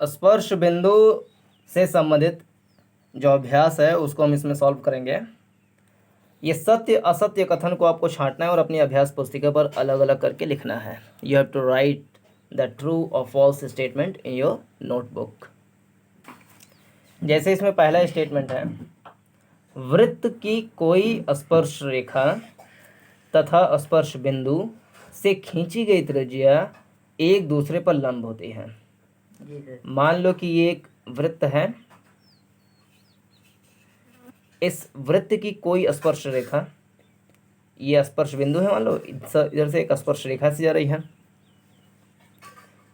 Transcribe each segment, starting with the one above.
स्पर्श बिंदु से संबंधित जो अभ्यास है उसको हम इसमें सॉल्व करेंगे। ये सत्य असत्य कथन को आपको छांटना है और अपनी अभ्यास पुस्तिका पर अलग अलग करके लिखना है। You have to write the true और false statement in your notebook. जैसे इसमें पहला स्टेटमेंट है, वृत्त की कोई स्पर्श रेखा तथा स्पर्श बिंदु से खींची गई त्रिज्या एक दूसरे पर लंब होती है। मान लो कि ये एक वृत्त है, इस वृत्त की कोई स्पर्श रेखा, ये स्पर्श बिंदु है, मान लो इधर से एक स्पर्श रेखा से जा रही है,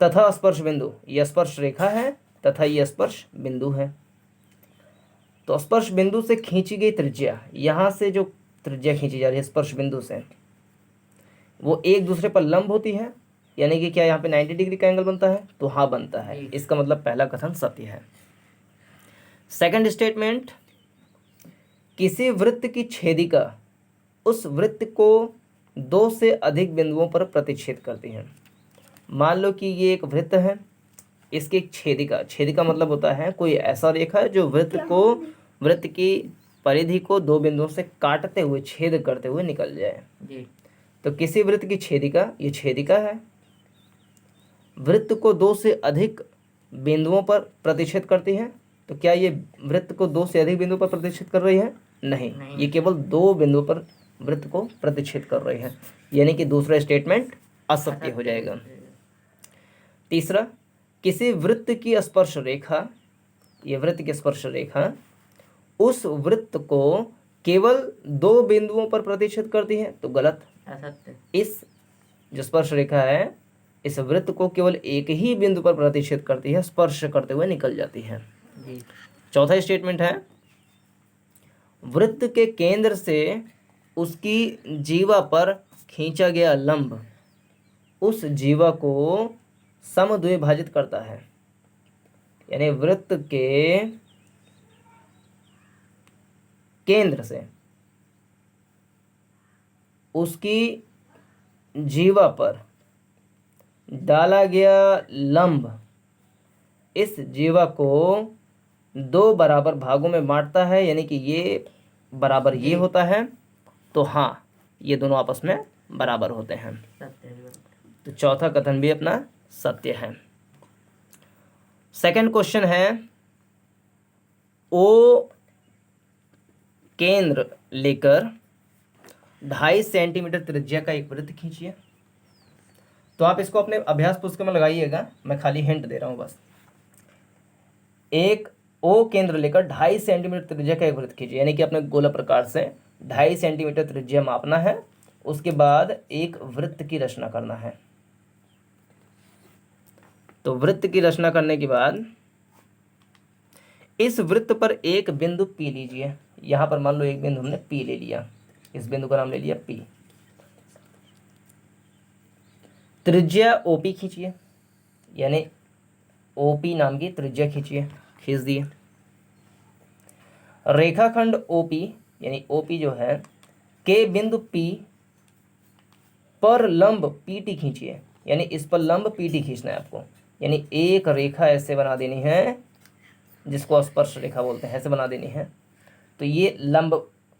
तथा स्पर्श बिंदु, ये स्पर्श रेखा है तथा ये स्पर्श बिंदु है। तो स्पर्श बिंदु से खींची गई त्रिज्या, यहाँ से जो त्रिज्या खींची जा रही है स्पर्श बिंदु से, वो एक दूसरे पर लंब होती है, यानी कि क्या यहाँ पे 90 डिग्री का एंगल बनता है? तो हाँ बनता है। इसका मतलब पहला कथन सत्य है। सेकंड स्टेटमेंट, किसी वृत्त की छेदिका उस वृत्त को दो से अधिक बिंदुओं पर प्रतिच्छेद करती है। मान लो कि ये एक वृत्त है, इसकी एक छेदिका, छेदिका मतलब होता है कोई ऐसा रेखा है जो वृत्त की परिधि को दो बिंदुओं से काटते हुए, छेद करते हुए निकल जाए जी। तो किसी वृत्त की छेदिका, ये छेदिका है, वृत्त को दो से अधिक बिंदुओं पर प्रतिच्छेद करती है। तो क्या ये वृत्त को दो से अधिक बिंदुओं पर प्रतिच्छेद कर रही है? नहीं, ये केवल दो बिंदुओं पर वृत्त को प्रतिच्छेद कर रही है, यानी कि दूसरा स्टेटमेंट असत्य हो जाएगा। तीसरा, किसी वृत्त की स्पर्श रेखा, ये वृत्त की स्पर्श रेखा उस वृत्त को केवल दो बिंदुओं पर प्रतिच्छेद करती है। तो गलत, असत्य। इस जो स्पर्श रेखा है इस वृत्त को केवल एक ही बिंदु पर प्रतिच्छेद करती है, स्पर्श करते हुए निकल जाती है जी। चौथा स्टेटमेंट है, वृत्त के केंद्र से उसकी जीवा पर खींचा गया लंब उस जीवा को समद्विभाजित करता है। यानी वृत्त के केंद्र से उसकी जीवा पर डाला गया लंब इस जीवा को दो बराबर भागों में बांटता है, यानी कि ये बराबर ये होता है, तो हाँ ये दोनों आपस में बराबर होते हैं। तो चौथा कथन भी अपना सत्य है। सेकंड क्वेश्चन है, ओ केंद्र लेकर 2.5 सेंटीमीटर त्रिज्या का एक वृत्त खींचिए। तो आप इसको अपने अभ्यास पुस्तक में लगाइएगा, मैं खाली हिंट दे रहा हूं बस। एक ओ केंद्र लेकर 2.5 सेंटीमीटर त्रिज्या का एक वृत्त खींचिए, यानी कि अपने गोला प्रकार से 2.5 सेंटीमीटर त्रिज्या मापना है, उसके बाद एक वृत्त की रचना करना है। तो वृत्त की रचना करने के बाद इस वृत्त पर एक बिंदु P लीजिए। यहां पर मान लो एक बिंदु हमने P ले लिया, इस बिंदु का नाम ले लिया P। त्रिज्या OP खींचिए, यानी OP नाम की त्रिज्या खींचिए, खींच दिए। रेखाखंड OP यानी OP जो है के बिंदु P पर लंब PT खींचिए, यानी इस पर लंब PT खींचना है आपको। यानी एक रेखा ऐसे बना देनी है जिसको स्पर्श रेखा बोलते हैं, ऐसे बना देनी है, तो ये लंब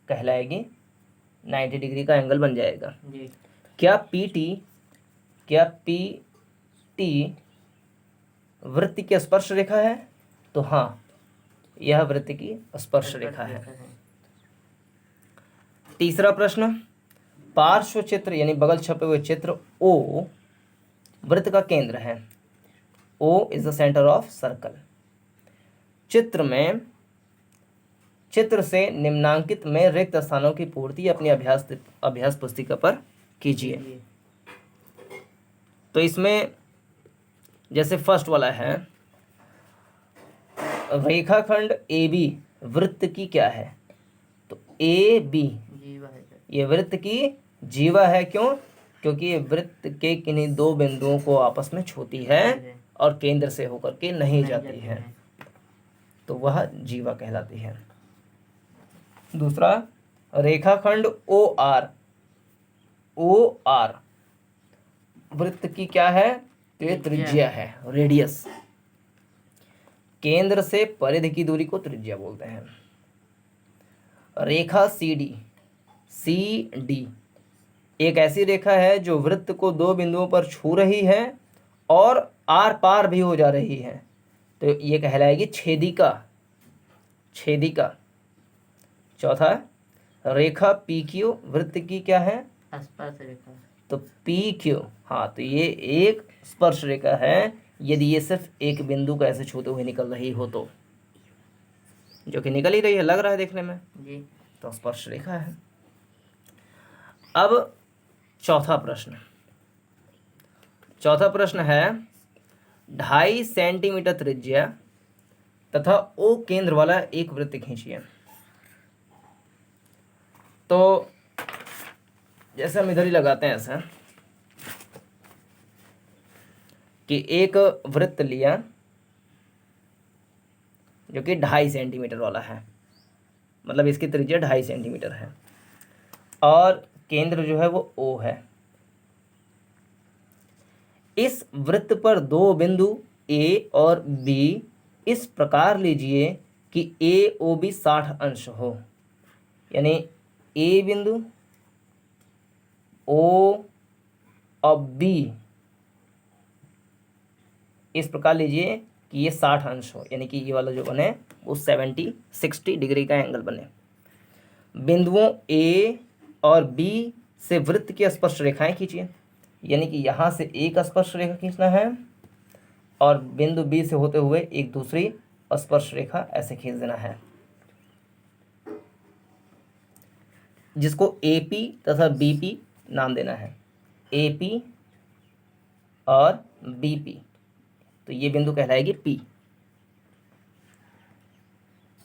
कहलाएगी, 90 डिग्री का एंगल बन जाएगा जी। क्या PT वृत्त की स्पर्श रेखा है? तो हाँ यह वृत्त की स्पर्श रेखा है। तीसरा प्रश्न, पार्श्व चित्र यानी बगल छपे हुए चित्र O वृत्त का केंद्र है। O is the centre of circle. चित्र से निम्नांकित में रिक्त स्थानों की पूर्ति अपनी अभ्यास पुस्तिका पर कीजिए। तो इसमें जैसे फर्स्ट वाला है, रेखाखंड AB वृत्त की क्या है? तो AB ये वृत्त की जीवा है। क्यों? क्योंकि ये वृत्त के किन्हीं दो बिंदुओं को आपस में छूती है और केंद्र से होकर के नहीं जाती है, तो वह जीवा कहलाती है। दूसरा, रेखाखंड OR वृत्त की क्या है? तो ये त्रिज्या है, रेडियस। केंद्र से परिधि की दूरी को त्रिज्या बोलते हैं। रेखा सी डी एक ऐसी रेखा है जो वृत्त को दो बिंदुओं पर छू रही है और आर पार भी हो जा रही है, तो ये कहलाएगी छेदिका। चौथा, रेखा पी क्यू वृत्त की क्या है? स्पर्श रेखा। तो पी क्यू, हाँ, तो ये एक स्पर्श रेखा है यदि ये सिर्फ एक बिंदु को ऐसे छूते हुए निकल रही हो तो, जो कि निकल ही रही है, लग रहा है देखने में जी, तो स्पर्श रेखा है। अब चौथा प्रश्न है 2.5 सेंटीमीटर त्रिज्या तथा ओ केंद्र वाला एक वृत्त खींचिए। तो जैसे हम इधर ही लगाते हैं ऐसा कि एक वृत्त लिया जो कि 2.5 सेंटीमीटर वाला है, मतलब इसकी त्रिज्या 2.5 सेंटीमीटर है और केंद्र जो है वो O है। इस वृत्त पर दो बिंदु A और B इस प्रकार लीजिए कि AOB 60 अंश हो, यानी A बिंदु O और B इस प्रकार लीजिए कि ये 60 अंश हो, यानी कि ये वाला जो बने वो 60 डिग्री का एंगल बने। बिंदुओं A और B से वृत्त की स्पर्श रेखाएं खींचिए, यानी कि यहाँ से एक स्पर्श रेखा खींचना है और बिंदु B से होते हुए एक दूसरी स्पर्श रेखा ऐसे खींच देना है, जिसको AP तथा BP नाम देना है, AP और BP। तो ये बिंदु कहलाएगी P।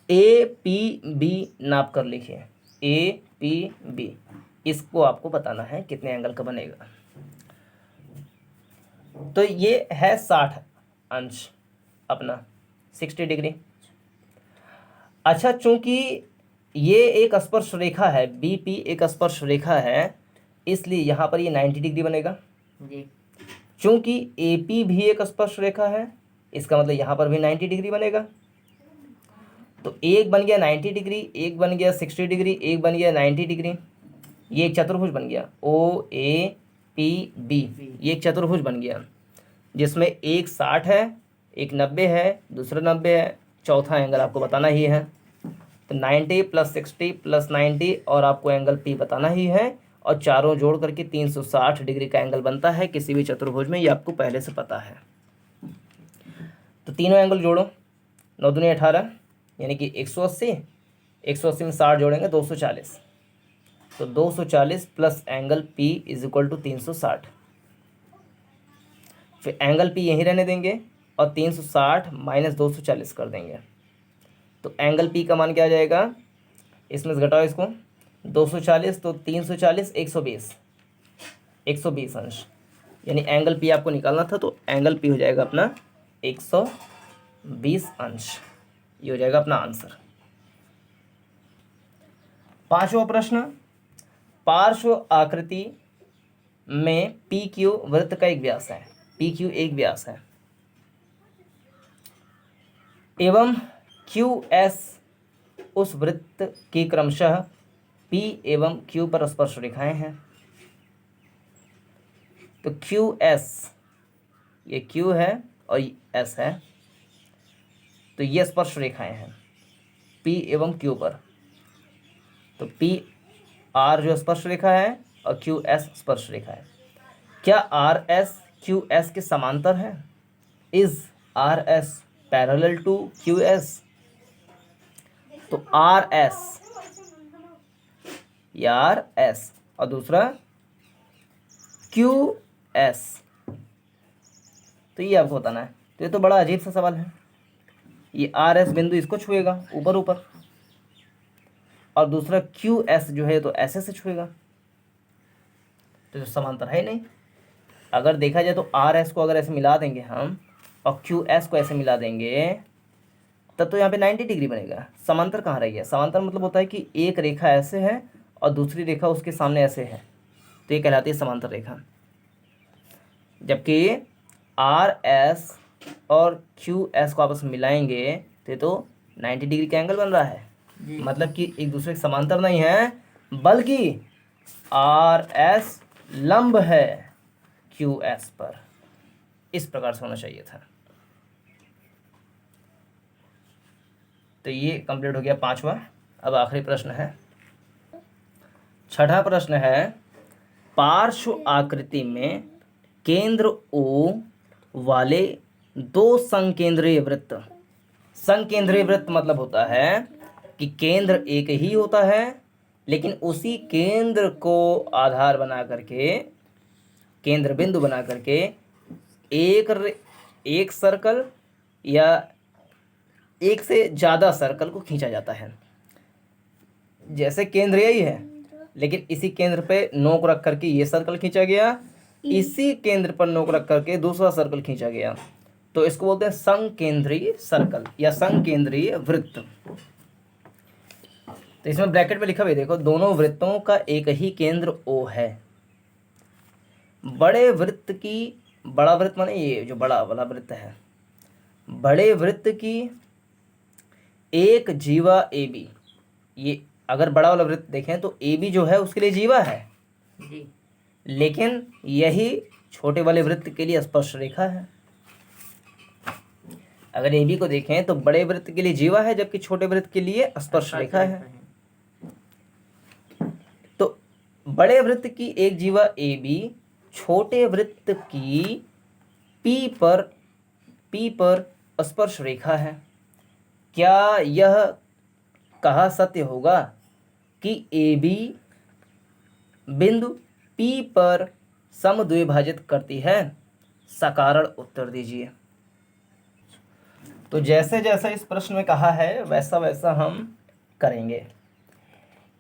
APB नाप कर लिखिए, APB, इसको आपको बताना है कितने एंगल का बनेगा। तो ये है 60 अंश अपना 60 डिग्री। अच्छा, चूंकि ये एक स्पर्श रेखा है, BP एक स्पर्श रेखा है, इसलिए यहाँ पर ये 90 डिग्री बनेगा जी। चूंकि AP भी एक स्पर्श रेखा है, इसका मतलब यहाँ पर भी 90 डिग्री बनेगा। तो एक बन गया 90 डिग्री, एक बन गया 60 डिग्री, एक बन गया 90 डिग्री, ये एक चतुर्भुज बन गया OAPB, ये एक चतुर्भुज बन गया जिसमें एक 60 है, एक 90 है, दूसरा 90 है, चौथा एंगल आपको बताना ही है। तो 90 + 60 + 90 और आपको एंगल P बताना ही है, और चारों जोड़ करके 360 डिग्री का एंगल बनता है किसी भी चतुर्भुज में, ये आपको पहले से पता है। तो तीनों एंगल जोड़ो, 9 दूनी 18, यानी कि 180, 180 में 60 जोड़ेंगे 240, तो 240 प्लस एंगल P = 360। फिर एंगल P यहीं रहने देंगे और 360 - 240 कर देंगे, तो एंगल P का मान क्या आ जाएगा, इसमें से घटाओ इसको, 240 तो 340 120 अंश, यानी एंगल P आपको निकालना था, तो एंगल P हो जाएगा अपना 120 अंश। ये हो जाएगा अपना आंसर। पांचवा प्रश्न, पार्श्व आकृति में PQ वृत्त का एक व्यास है, PQ एक व्यास है एवं QS उस वृत्त की क्रमशः P एवं Q पर स्पर्श रेखाएं हैं। तो QS, ये Q है और S है, तो ये स्पर्श रेखाएं हैं P एवं Q पर। तो PR जो स्पर्श रेखा है और QS स्पर्श रेखा है। क्या RS QS के समांतर है? Is RS parallel to QS? तो RS और दूसरा QS, तो ये आपको बताना है। तो ये तो बड़ा अजीब सा सवाल है। ये RS बिंदु इसको छुएगा ऊपर, और दूसरा QS जो है तो ऐसे से छुएगा, तो समांतर है ही नहीं। अगर देखा जाए तो RS को अगर ऐसे मिला देंगे हम और QS को ऐसे मिला देंगे, तब तो यहाँ पे 90 डिग्री बनेगा। समांतर कहाँ रही है? समांतर मतलब होता है कि एक रेखा ऐसे है और दूसरी रेखा उसके सामने ऐसे है, तो ये कहलाती है समांतर रेखा। जबकि RS और क्यू एस को आपस में मिलाएंगे तो 90 डिग्री का एंगल बन रहा है। मतलब कि एक दूसरे के समांतर नहीं है, बल्कि आर एस लंब है क्यू एस पर। इस प्रकार से होना चाहिए था। तो ये कंप्लीट हो गया पांचवा। अब आखिरी प्रश्न है, छठा प्रश्न है, पार्श्व आकृति में केंद्र O वाले दो संकेंद्रीय वृत्त। संकेंद्रीय वृत्त मतलब होता है कि केंद्र एक ही होता है, लेकिन उसी केंद्र को आधार बना करके, केंद्र बिंदु बना करके एक सर्कल या एक से ज़्यादा सर्कल को खींचा जाता है। जैसे केंद्र यही है, लेकिन इसी केंद्र पे नोक रख करके ये सर्कल खींचा गया, इसी केंद्र पर नोक रख करके दूसरा सर्कल खींचा गया, तो इसको बोलते हैं संकेंद्रीय सर्कल या संकेंद्रीय वृत्त। तो इसमें ब्रैकेट में लिखा हुआ है, देखो, दोनों वृत्तों का एक ही केंद्र O है। बड़े वृत्त की, बड़ा वृत्त माने ये जो बड़ा वाला वृत्त है, बड़े वृत्त की एक जीवा AB, ये अगर बड़ा वाला वृत्त देखें तो AB जो है उसके लिए जीवा है जी, लेकिन यही छोटे वाले वृत्त के लिए स्पर्श रेखा है। अगर AB को देखें तो बड़े वृत्त के लिए जीवा है, जबकि छोटे वृत्त के लिए स्पर्श रेखा है। तो बड़े वृत्त की एक जीवा AB छोटे वृत्त की P पर स्पर्श रेखा है। क्या यह कहा सत्य होगा कि AB बिंदु P पर समद्विभाजित करती है? सकारण उत्तर दीजिए। तो जैसे जैसा इस प्रश्न में कहा है वैसा वैसा हम करेंगे।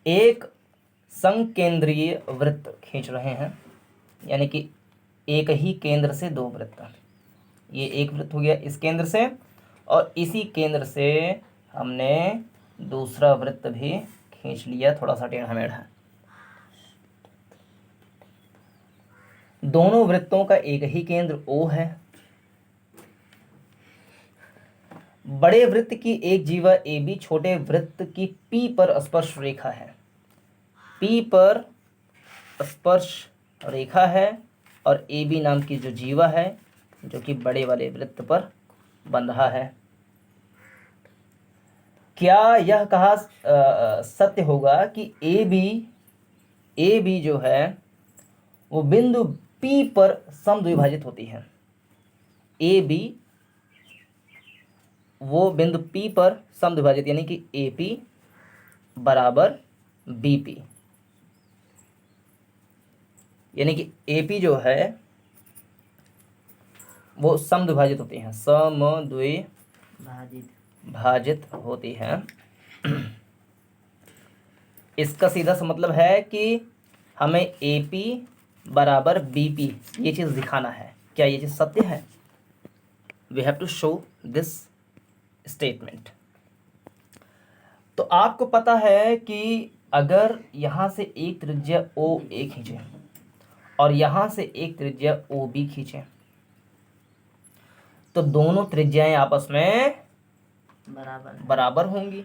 एक संकेंद्रीय वृत्त खींच रहे हैं, यानी कि एक ही केंद्र से दो वृत्त। ये एक वृत्त हो गया इस केंद्र से, और इसी केंद्र से हमने दूसरा वृत्त भी खींच लिया, थोड़ा सा टेढ़ा मेढ़ा। दोनों वृत्तों का एक ही केंद्र O है। बड़े वृत्त की एक जीवा AB छोटे वृत्त की P पर स्पर्श रेखा है। P पर स्पर्श रेखा है, और AB नाम की जो जीवा है जो कि बड़े वाले वृत्त पर बन रहा है। क्या यह कहा सत्य होगा कि AB जो है वो बिंदु P पर समद्विभाजित होती है? AB वो बिंदु P पर समद्विभाजित, यानी कि AP बराबर BP, यानी कि AP जो है वो समद्विभाजित होती हैं, समद्विभाजित होती हैं। इसका सीधा सा मतलब है कि हमें AP बराबर BP ये चीज़ दिखाना है। क्या ये चीज़ सत्य है? We have to show this statement. तो आपको पता है कि अगर यहाँ से एक त्रिज्या OA खींचे और यहाँ से एक त्रिज्या OB खींचे, तो दोनों त्रिज्याएं आपस में बराबर होंगी।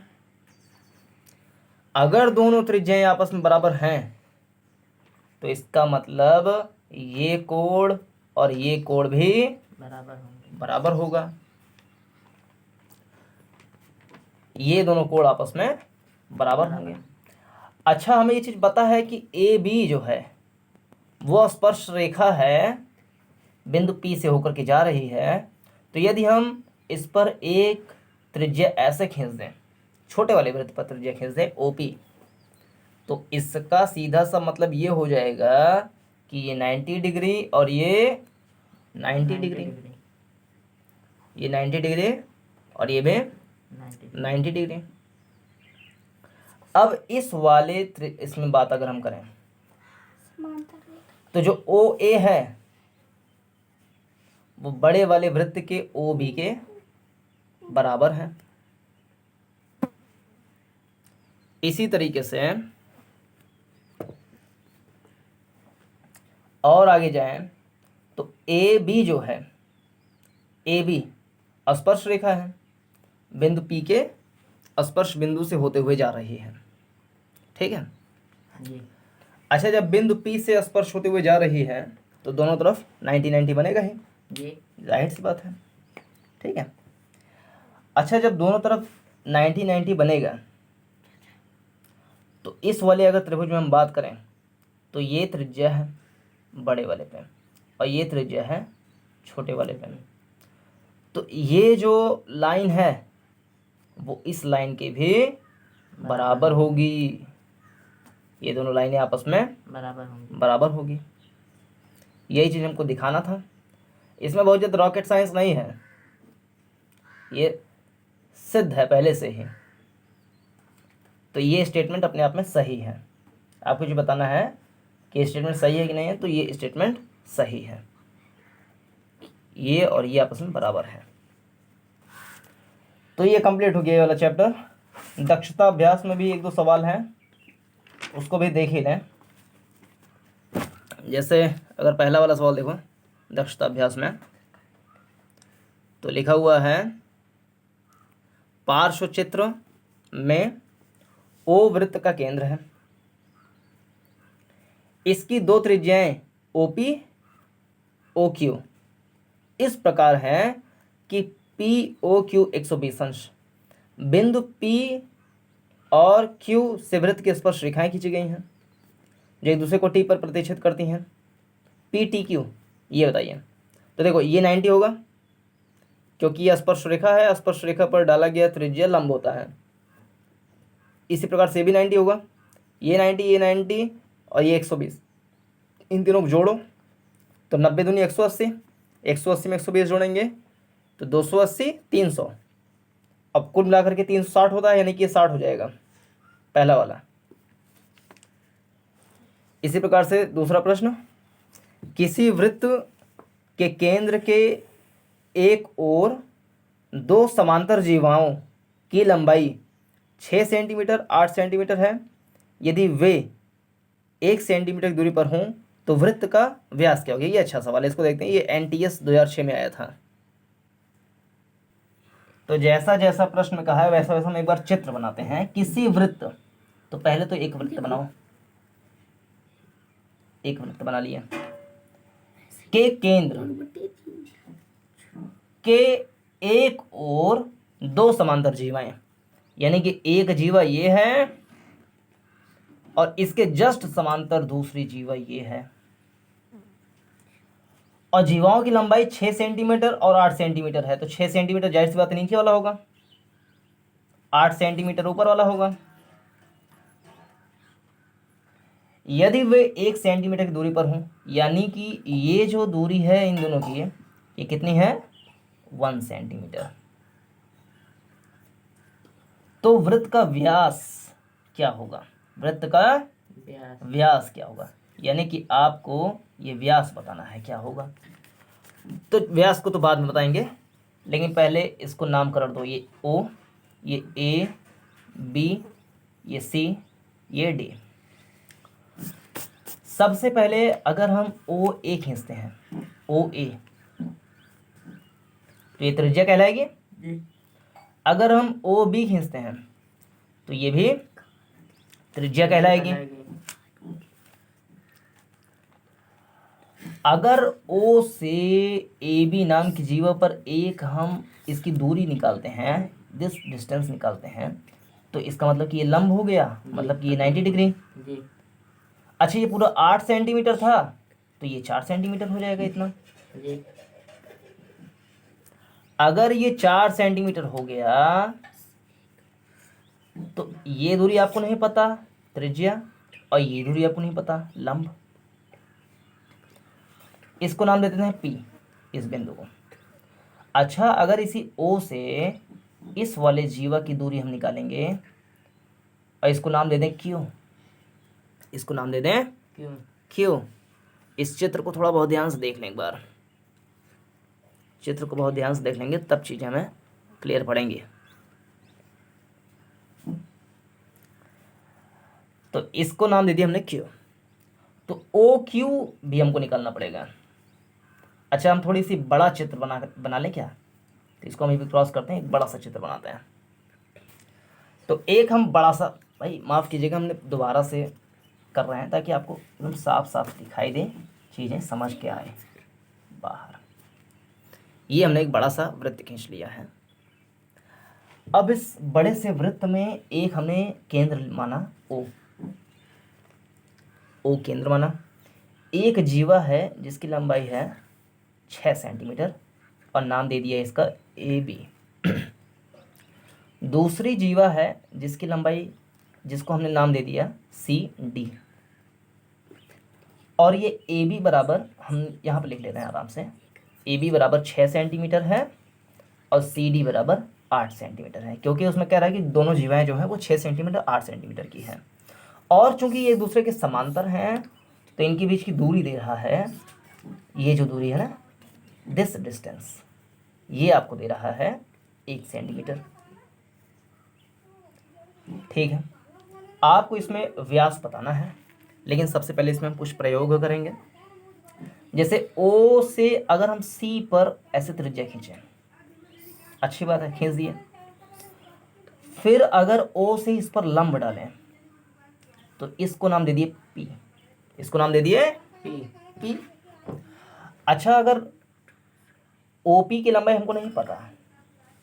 अगर दोनों त्रिज्याएं आपस में बराबर हैं तो इसका मतलब ये कोण और ये कोण भी बराबर होगा। ये दोनों कोण आपस में बराबर होंगे। अच्छा, हमें ये चीज पता है कि AB जो है वो स्पर्श रेखा है, बिंदु P से होकर के जा रही है। तो यदि हम इस पर एक त्रिज्या ऐसे खींच दें, छोटे वाले वृत्त पर त्रिज्या खींच दें OP, तो इसका सीधा सा मतलब ये हो जाएगा कि ये 90 डिग्री और ये 90 डिग्री, ये 90 डिग्री और ये भी 90 डिग्री। अब इस वाले इसमें बात अगर हम करें तो जो OA है वो बड़े वाले वृत्त के OB के बराबर है। इसी तरीके से और आगे जाएं तो AB जो है ए बी स्पर्श रेखा है, बिंदु पी के स्पर्श बिंदु से होते हुए जा रही है। ठीक है जी अच्छा, जब बिंदु पी से स्पर्श होते हुए जा रही है तो दोनों तरफ 90-90 बनेगा ही, जी जाहिर सी बात है। ठीक है अच्छा, जब दोनों तरफ 90-90 बनेगा तो इस वाले अगर त्रिभुज में हम बात करें तो ये त्रिज्या है बड़े वाले पे और ये त्रिज्या है छोटे वाले पे। तो ये जो लाइन है वो इस लाइन के भी बराबर होगी। ये दोनों लाइनें आपस में बराबर होगी। यही चीज़ हमको दिखाना था। इसमें बहुत ज़्यादा रॉकेट साइंस नहीं है, ये सिद्ध है पहले से ही। तो ये स्टेटमेंट अपने आप में सही है। आपको जो बताना है कि स्टेटमेंट सही है कि नहीं है, तो ये स्टेटमेंट सही है। ये और ये आपस में बराबर है। तो ये कंप्लीट हो गया ये वाला चैप्टर। दक्षता अभ्यास में भी एक दो सवाल हैं, उसको भी देख ही लें। जैसे अगर पहला वाला सवाल देखो दक्षता अभ्यास में, तो लिखा हुआ है पार्श्व चित्र में ओ वृत्त का केंद्र है, इसकी दो त्रिज्याएं ओपी ओ क्यू इस प्रकार है कि पी ओ क्यू 120 अंश। बिंदु पी और क्यू से वृत्त की स्पर्श रेखाएं खींची गई हैं जो एक दूसरे को टी पर प्रतिच्छेद करती हैं। पी टी क्यू ये बताइए। तो देखो ये 90 होगा क्योंकि ये स्पर्श रेखा है, स्पर्श रेखा पर डाला गया त्रिज्या लंब होता है। इसी प्रकार से भी 90 होगा, ये 90 और ये 120, इन तीनों को जोड़ो तो 90 दूनी 180, 180 में 120 जोड़ेंगे तो 280 300। अब कुल मिलाकर के 360 होता है, यानी कि ये 60 हो जाएगा पहला वाला। इसी प्रकार से दूसरा प्रश्न, किसी वृत्त के केंद्र के एक ओर दो समांतर जीवाओं की लंबाई 6 सेंटीमीटर 8 सेंटीमीटर है। यदि वे 1 सेंटीमीटर की दूरी पर हों तो वृत्त का व्यास क्या होगा। ये अच्छा सवाल है, इसको देखते हैं। ये NTS 2006 में आया था। तो जैसा जैसा प्रश्न कहा है वैसा वैसा हम एक बार चित्र बनाते हैं। किसी वृत्त, तो पहले तो एक वृत्त बनाओ, एक वृत्त बना लिया, के केंद्र के एक और दो समांतर जीवाएं, यानी कि एक जीवा ये है और इसके जस्ट समांतर दूसरी जीवा ये है, और जीवाओं की लंबाई 6 सेंटीमीटर और 8 सेंटीमीटर है। तो 6 सेंटीमीटर जाहिर सी बात नीचे वाला होगा, 8 सेंटीमीटर ऊपर वाला होगा। यदि वे 1 सेंटीमीटर की दूरी पर हों, यानी कि ये जो दूरी है इन दोनों की, ये कितनी है 1 सेंटीमीटर। तो वृत्त का व्यास क्या होगा, वृत्त का व्यास क्या होगा, यानी कि आपको ये व्यास बताना है क्या होगा। तो व्यास को तो बाद में बताएंगे, लेकिन पहले इसको नामकरण दो। ये O, ये A, B, ये C, ये D। सबसे पहले अगर हम OA खींचते हैं, OA, तो ये त्रिज्या कहलाएगी। अगर हम OB खींचते हैं तो ये भी त्रिज्या कहलाएगी। अगर O से AB नाम की जीवा पर एक हम इसकी दूरी निकालते हैं, दिस डिस्टेंस निकालते हैं, तो इसका मतलब कि ये लंब हो गया, मतलब कि ये 90 डिग्री। अच्छा, ये पूरा 8 सेंटीमीटर था तो ये 4 सेंटीमीटर हो जाएगा इतना। अगर ये 4 सेंटीमीटर हो गया तो ये दूरी आपको नहीं पता त्रिज्या, और ये दूरी आपको नहीं पता लंब। इसको नाम देते हैं P, इस बिंदु को। अच्छा, अगर इसी O से इस वाले जीवा की दूरी हम निकालेंगे और इसको नाम दे दें Q, इसको नाम दे दें Q। इस चित्र को थोड़ा बहुत ध्यान से देख लें एक बार, चित्र को बहुत ध्यान से देख लेंगे तब चीज़ें हमें क्लियर पड़ेंगी। तो इसको नाम दे दिया हमने Q, तो OQ भी हमको निकालना पड़ेगा। अच्छा, हम थोड़ी सी बड़ा चित्र बना लें क्या? तो इसको हम अभी क्रॉस करते हैं, एक बड़ा सा चित्र बनाते हैं। तो एक हम बड़ा सा, भाई माफ़ कीजिएगा, हमने दोबारा से कर रहे हैं ताकि आपको एकदम साफ साफ दिखाई दे, चीज़ें समझ के आए बाहर। ये हमने एक बड़ा सा वृत्त खींच लिया है। अब इस बड़े से वृत्त में एक हमने केंद्र माना ओ केंद्र माना। एक जीवा है जिसकी लंबाई है 6 सेंटीमीटर और नाम दे दिया इसका AB। दूसरी जीवा है जिसकी लंबाई, जिसको हमने नाम दे दिया CD। और ये AB बराबर, हम यहाँ पर लिख लेते हैं आराम से, AB बराबर 6 सेंटीमीटर है और CD बराबर 8 सेंटीमीटर है, क्योंकि उसमें कह रहा है कि दोनों जीवाएं जो है वो 6 सेंटीमीटर 8 सेंटीमीटर की है। और चूंकि ये एक दूसरे के समांतर हैं तो इनके बीच की दूरी दे रहा है, ये जो दूरी है ना, दिस डिस्टेंस, ये आपको दे रहा है 1 सेंटीमीटर। ठीक है, आपको इसमें व्यास बताना है, लेकिन सबसे पहले इसमें हम कुछ प्रयोग करेंगे। जैसे O से अगर हम C पर ऐसे त्रिज्या खींचें, अच्छी बात है, खींच दिए। फिर अगर O से इस पर लंब डालें तो इसको नाम दे दिए P, इसको नाम दे दिए P। अच्छा, अगर OP की लंबाई हमको नहीं पता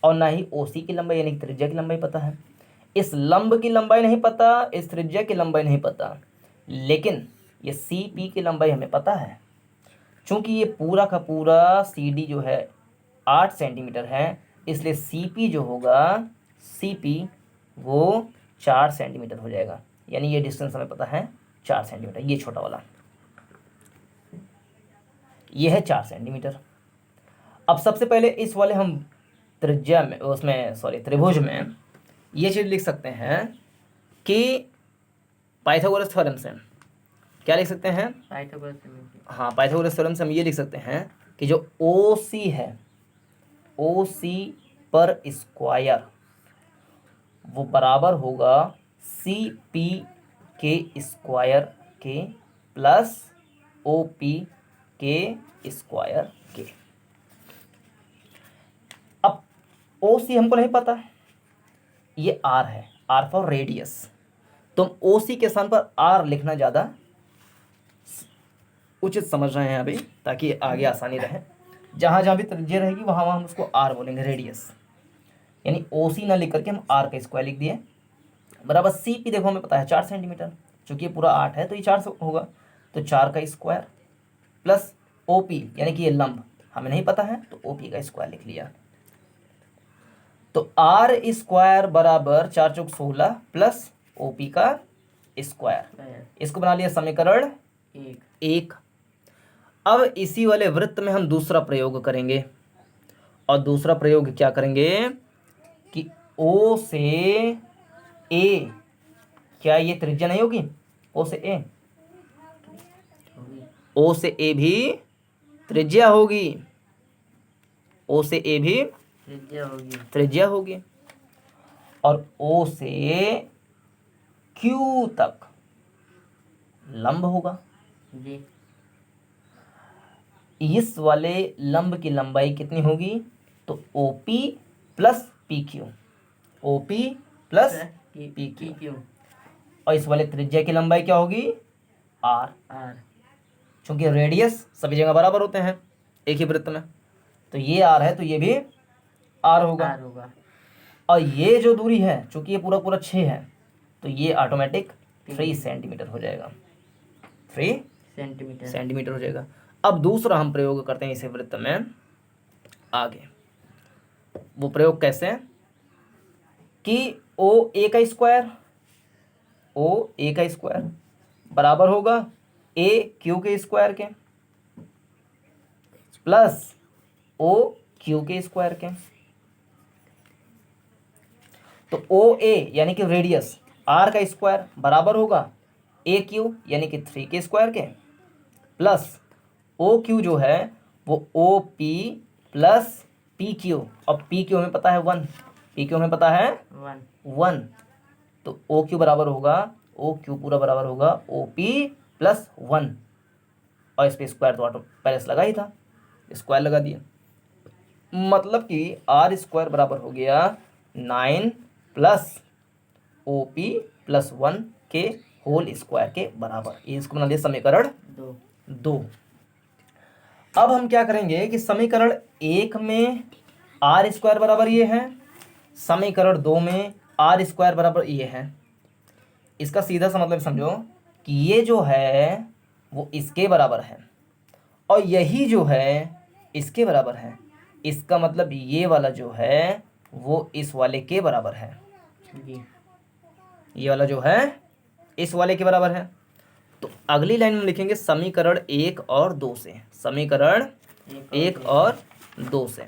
और ना ही OC की लंबाई यानी त्रिज्या की लंबाई पता है, इस लंब की लंबाई नहीं पता, इस त्रिज्या की लंबाई नहीं पता, लेकिन ये CP की लंबाई हमें पता है। चूंकि ये पूरा का पूरा CD जो है 8 सेंटीमीटर है, इसलिए CP जो होगा, CP वो 4 सेंटीमीटर हो जाएगा। यानी ये डिस्टेंस हमें पता है 4 सेंटीमीटर, ये छोटा वाला, ये है 4 सेंटीमीटर। अब सबसे पहले इस वाले हम त्रिज्या में, उसमें सॉरी त्रिभुज में ये चीज़ लिख सकते हैं कि पाइथागोरस थ्योरम से क्या लिख सकते हैं? पाइथागोरस थ्योरम से हम ये लिख सकते हैं कि जो OC है, OC पर स्क्वायर वो बराबर होगा CP के स्क्वायर के प्लस OP के स्क्वायर के। अब OC हमको नहीं पता, ये R है, R फॉर रेडियस, तो हम OC के स्थान पर R लिखना ज़्यादा उचित समझ रहे हैं अभी, ताकि आगे आसानी रहे। जहाँ जहाँ भी त्रिज्या रहेगी वहाँ वहाँ हम उसको R बोलेंगे, रेडियस। यानी OC ना लिख करके हम R का स्क्वायर लिख दिए, बराबर CP देखो हमें पता है 4 सेंटीमीटर, चूँकि ये पूरा 8 है तो ये 4 होगा, तो 4 का स्क्वायर प्लस OP यानी कि ये लंब हमें नहीं पता है तो OP का स्क्वायर लिख लिया। तो R स्क्वायर बराबर 4 चौक 16 प्लस OP का स्क्वायर, इसको बना लिया समीकरण 1। अब इसी वाले वृत्त में हम दूसरा प्रयोग करेंगे, और दूसरा प्रयोग क्या करेंगे कि O से A, क्या ये त्रिज्या नहीं होगी? O से A, O से A भी त्रिज्या होगी, O से A भी त्रिज्या होगी, और O से Q तक लंब होगा जी। इस वाले लंब की लंबाई कितनी होगी? तो OP plus PQ, OP plus PQ, और इस वाले त्रिज्या की लंबाई क्या होगी? R। चूंकि रेडियस सभी जगह बराबर होते हैं एक ही वृत्त में, तो ये R है तो ये भी R होगा। और ये जो दूरी है, चूंकि ये पूरा पूरा 6 है, तो ये ऑटोमेटिक 3 सेंटीमीटर हो जाएगा, 3 सेंटीमीटर हो जाएगा। अब दूसरा हम प्रयोग करते हैं इसे वृत्त में आगे। वो प्रयोग कैसे है कि OA का स्क्वायर बराबर होगा AQ के स्क्वायर के प्लस OQ के स्क्वायर के। तो OA यानी कि रेडियस R का स्क्वायर बराबर होगा AQ यानी कि 3 के स्क्वायर के प्लस OQ जो है वो OP प्लस PQ, और PQ हमें पता है 1, PQ हमें पता है 1, तो OQ बराबर होगा, OQ पूरा बराबर होगा OP प्लस 1, और इस पर स्क्वायर तो ऑटो पहले से लगा ही था, स्क्वायर लगा दिया, मतलब कि आर स्क्वायर बराबर हो गया 9 प्लस OP प्लस 1 के होल स्क्वायर के बराबर। ये इसको बना लिया समीकरण 2। अब हम क्या करेंगे कि समीकरण 1 में आर स्क्वायर बराबर ये है, समीकरण 2 में आर स्क्वायर बराबर ये है। इसका सीधा सा मतलब समझो कि ये जो है वो इसके बराबर है और यही जो है इसके बराबर है। इसका मतलब ये वाला जो है वो इस वाले के बराबर है जी। ये वाला जो है इस वाले के बराबर है। तो अगली लाइन में लिखेंगे समीकरण 1 और 2 से, समीकरण 1 और 2 से,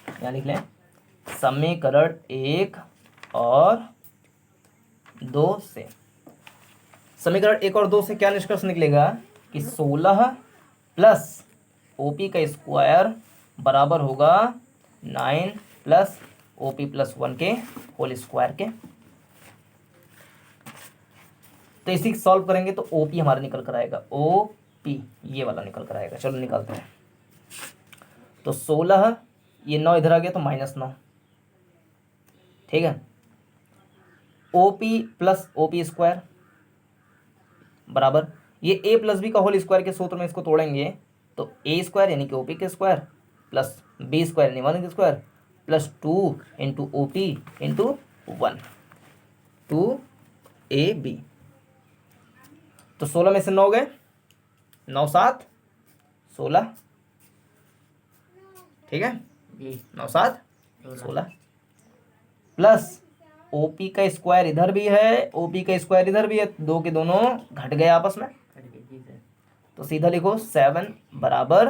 क्या लिख लें, समीकरण 1 और 2 से। समीकरण 1 और 2 से क्या निष्कर्ष निकलेगा कि 16 प्लस OP का स्क्वायर बराबर होगा 9 प्लस OP प्लस 1 के होल स्क्वायर के। तो इसी सॉल्व करेंगे तो OP हमारा निकल कर आएगा, OP ये वाला निकल कर आएगा। चलो निकालते हैं। तो 16, ये 9 इधर आ गया तो -9, ठीक है। OP प्लस OP स्क्वायर बराबर, ये A प्लस B का होल स्क्वायर के सूत्र में इसको तोड़ेंगे तो A स्क्वायर यानी कि OP के स्क्वायर प्लस B स्क्वायर यानी 1 के square plus 2 into OP into 1, 2AB। तो 16 में से 9 गए, 9 7 16, ठीक है, 9 7 16 प्लस OP का स्क्वायर इधर भी है, OP का स्क्वायर इधर भी है, दो के दोनों घट गए आपस में। तो सीधा लिखो 7 बराबर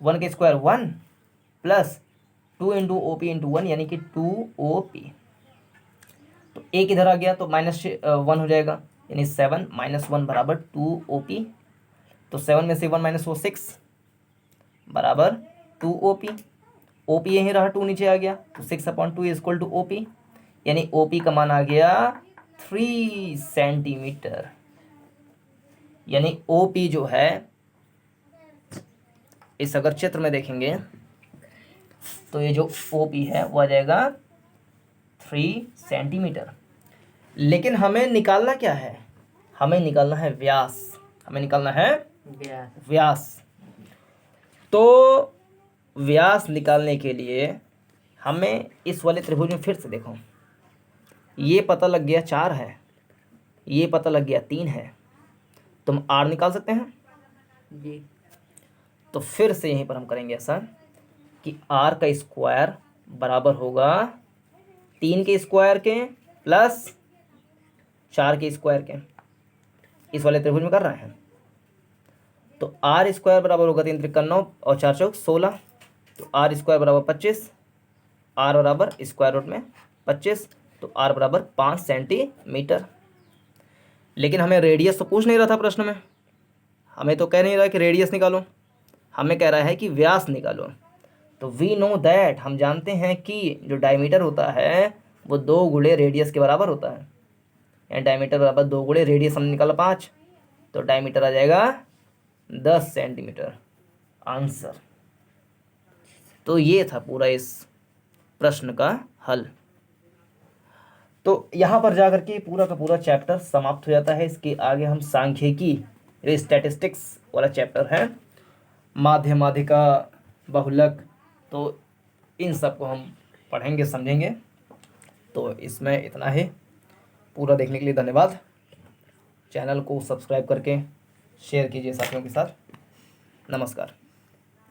1 के square 1 plus 2 into OP into 1 यानी कि 2OP। तो एक इधर आ गया तो -1 हो जाएगा, यानी 7 - 1 बराबर 2OP। तो 7 में से 1 माइनस हो 6 बराबर 2OP। OP यहीं रहा, 2 नीचे आ गया तो 6/2 इक्वल टू OP, यानी OP का मान आ गया 3 सेंटीमीटर। यानी OP जो है इस अगर चित्र में देखेंगे तो ये जो OP है वो आ जाएगा 3 सेंटीमीटर। लेकिन हमें निकालना क्या है, हमें निकालना है व्यास, हमें निकालना है व्यास। तो व्यास निकालने के लिए हमें इस वाले त्रिभुज में फिर से देखो, ये पता लग गया 4 है, ये पता लग गया 3 है, तुम R निकाल सकते हैं जी। तो फिर से यहीं पर हम करेंगे ऐसा कि R का स्क्वायर बराबर होगा 3 के स्क्वायर के प्लस 4 के स्क्वायर के, इस वाले त्रिभुज में कर रहे हैं। तो R स्क्वायर बराबर होगा 3 त्रिक 9 और 4 चौक 16, तो R स्क्वायर बराबर 25, R बराबर स्क्वायर रूट में 25, तो R बराबर 5 सेंटीमीटर। लेकिन हमें रेडियस तो पूछ नहीं रहा था प्रश्न में, हमें तो कह नहीं रहा कि रेडियस निकालो, हमें कह रहा है कि व्यास निकालो। तो वी नो दैट, हम जानते हैं कि जो डायमीटर होता है वो 2 गुणे रेडियस के बराबर होता है, यानी डायमीटर बराबर 2 गुणे रेडियस हमने निकाला 5, तो डायमीटर आ जाएगा 10 सेंटीमीटर आंसर। तो ये था पूरा इस प्रश्न का हल। तो यहाँ पर जाकर के पूरा का पूरा चैप्टर समाप्त हो जाता है। इसके आगे हम सांख्यिकी, स्टैटिस्टिक्स वाला चैप्टर है, माध्य, माध्यिका, बहुलक, तो इन सब को हम पढ़ेंगे, समझेंगे। तो इसमें इतना ही। पूरा देखने के लिए धन्यवाद। चैनल को सब्सक्राइब करके शेयर कीजिए साथियों के साथ। नमस्कार।